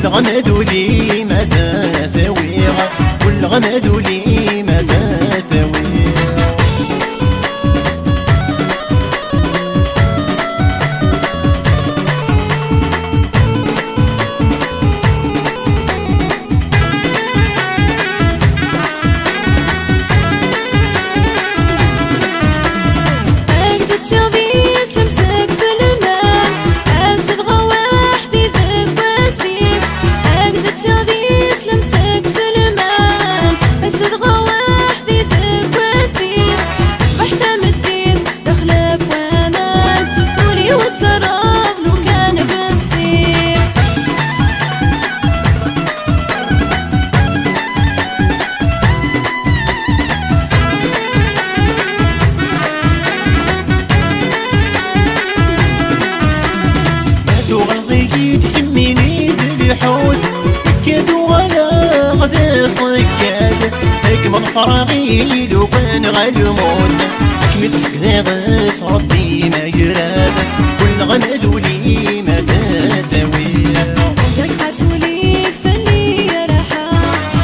والغمد لي مدى ثويغ والغمد لي مدى ثويغ من فراغي لو كان غالموت كمي تسكذي صرفي ما يراد كل غمد لي ما تثوي داك حاسولي فني يا رحا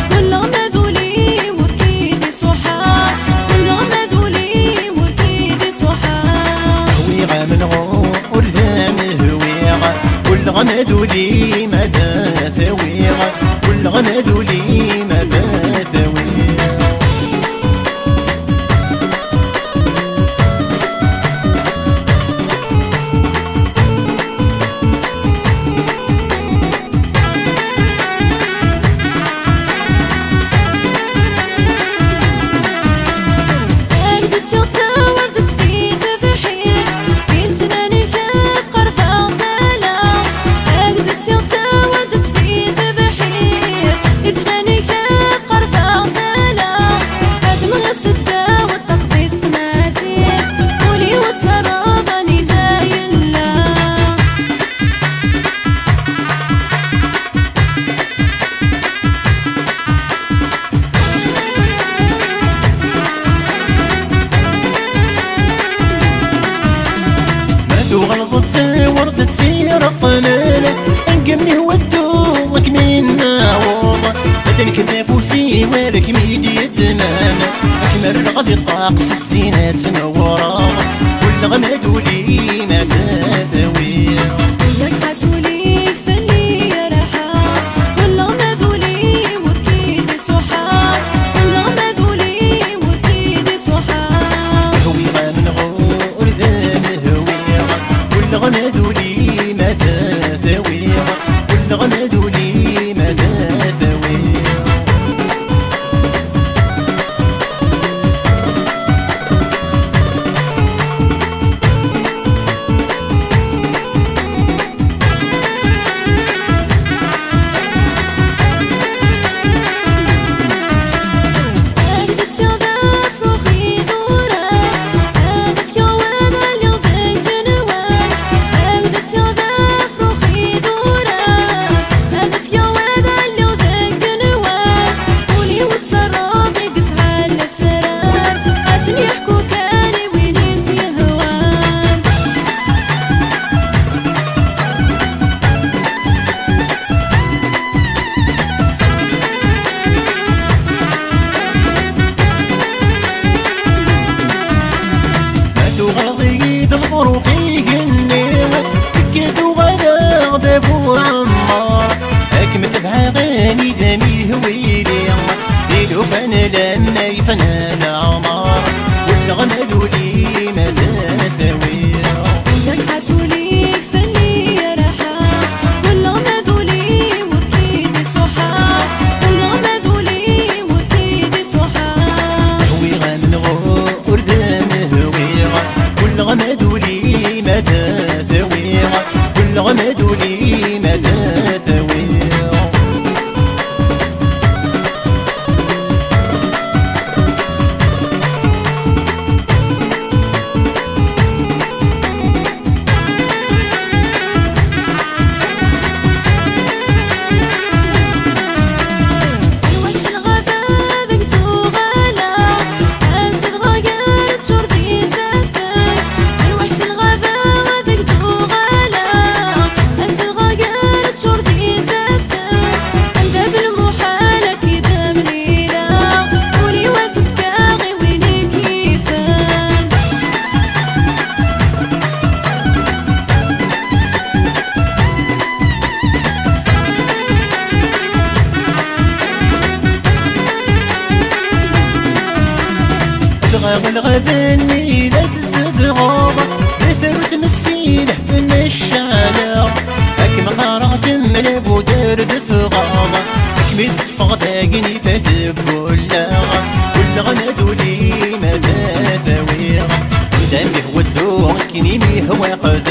كل غمد لي مركيدي صحا كل غمد لي مركيدي صحا هويغا من غور ذا مهويغا كل غمد لي ما تثويغا كل غمد لي ما تثوي ورد تسير قمالة انقمني ودوك منا وضع بدن كذاب وسيوالك ميدي يدمانا اكمل غادي طاقس الزينات نورا والغمد لي ما تثوي داك حاسولي فني يا رحا كل غمد لي مركيدي صحا كل غمد لي مركيدي صحا هويغا من غور ذا مهويغا والغمد لي ما تثويغ والغمد لي ما تثويغ الغبني لا تزد غابة بثر تمسيله فن الشعلة أكم قرأت من أبو درد في غابة أكمل فغتاقني فتبولاغة كل غمد لي مدى ثويغة دمه ودوغ كنيمي هو قد